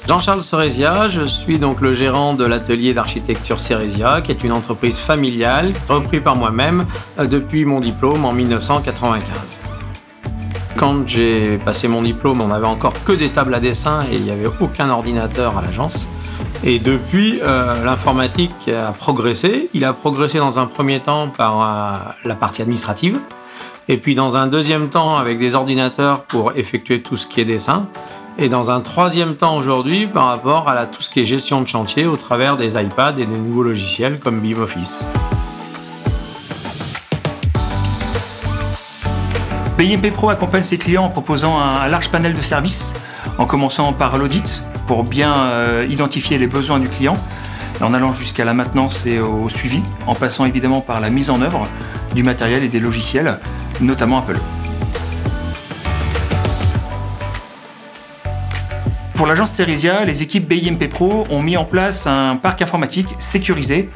Jean-Charles Ceresia, je suis donc le gérant de l'atelier d'architecture Ceresia, qui est une entreprise familiale, reprise par moi-même depuis mon diplôme en 1995. Quand j'ai passé mon diplôme, on n'avait encore que des tables à dessin et il n'y avait aucun ordinateur à l'agence. Et depuis, l'informatique a progressé. Il a progressé dans un premier temps par la partie administrative, et puis dans un deuxième temps avec des ordinateurs pour effectuer tout ce qui est dessin. Et dans un troisième temps aujourd'hui par rapport à tout ce qui est gestion de chantier au travers des iPads et des nouveaux logiciels comme BIM Office. BIMP Pro accompagne ses clients en proposant un large panel de services, en commençant par l'audit pour bien identifier les besoins du client, en allant jusqu'à la maintenance et au suivi, en passant évidemment par la mise en œuvre du matériel et des logiciels, notamment Apple. Pour l'agence Ceresia, les équipes BIMP Pro ont mis en place un parc informatique sécurisé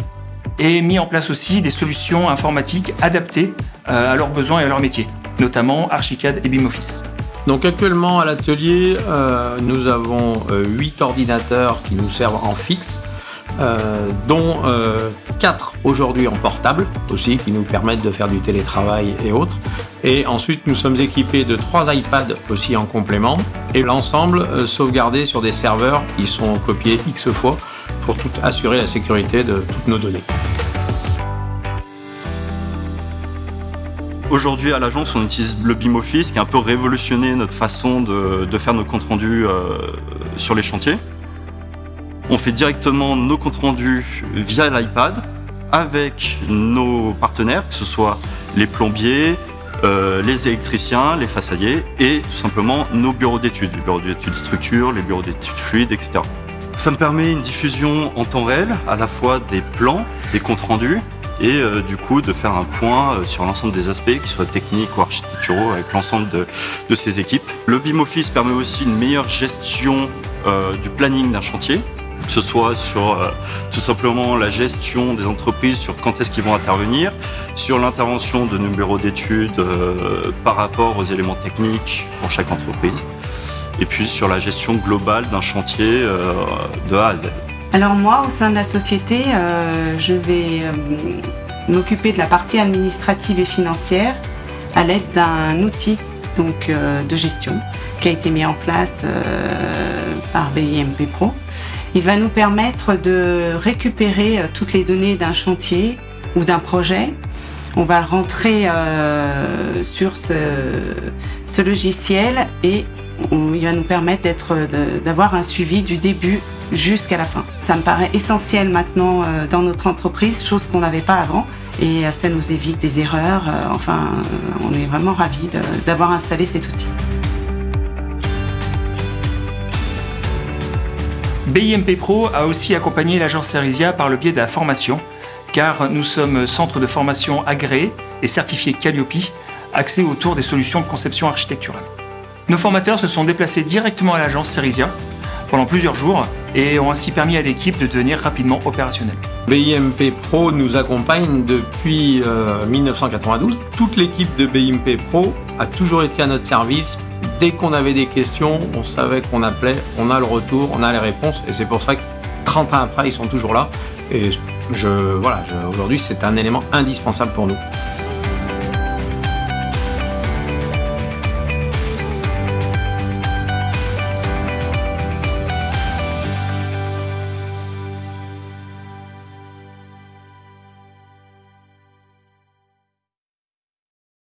et mis en place aussi des solutions informatiques adaptées à leurs besoins et à leur métier, notamment Archicad et BIM Office. Donc actuellement à l'atelier, nous avons 8 ordinateurs qui nous servent en fixe, dont 4 aujourd'hui en portable aussi, qui nous permettent de faire du télétravail et autres. Et ensuite, nous sommes équipés de 3 iPads aussi en complément, et l'ensemble sauvegardé sur des serveurs qui sont copiés X fois pour assurer la sécurité de toutes nos données. Aujourd'hui, à l'agence, on utilise le BIM Office qui a un peu révolutionné notre façon de faire nos comptes rendus sur les chantiers. On fait directement nos comptes rendus via l'iPad avec nos partenaires, que ce soit les plombiers, les électriciens, les façadiers et tout simplement nos bureaux d'études, les bureaux d'études structure, les bureaux d'études fluides, etc. Ça me permet une diffusion en temps réel, à la fois des plans, des comptes rendus, et du coup de faire un point sur l'ensemble des aspects, qu'ils soient techniques ou architecturaux, avec l'ensemble de ces équipes. Le BIM Office permet aussi une meilleure gestion du planning d'un chantier, que ce soit sur tout simplement la gestion des entreprises, sur quand est-ce qu'ils vont intervenir, sur l'intervention de nos bureaux d'études par rapport aux éléments techniques pour chaque entreprise, et puis sur la gestion globale d'un chantier de A à Z. Alors moi, au sein de la société, je vais m'occuper de la partie administrative et financière à l'aide d'un outil de gestion qui a été mis en place par BIMP Pro. Il va nous permettre de récupérer toutes les données d'un chantier ou d'un projet. On va le rentrer sur ce logiciel et il va nous permettre d'avoir un suivi du début jusqu'à la fin. Ça me paraît essentiel maintenant dans notre entreprise, chose qu'on n'avait pas avant, et ça nous évite des erreurs. On est vraiment ravis d'avoir installé cet outil. BIMP Pro a aussi accompagné l'agence Ceresia par le biais de la formation, car nous sommes centre de formation agréé et certifié Calliope, axé autour des solutions de conception architecturale. Nos formateurs se sont déplacés directement à l'agence Ceresia pendant plusieurs jours et ont ainsi permis à l'équipe de devenir rapidement opérationnelle. BIMP Pro nous accompagne depuis 1992. Toute l'équipe de BIMP Pro a toujours été à notre service. Dès qu'on avait des questions, on savait qu'on appelait, on a le retour, on a les réponses, et c'est pour ça que 30 ans après, ils sont toujours là. Et aujourd'hui, c'est un élément indispensable pour nous.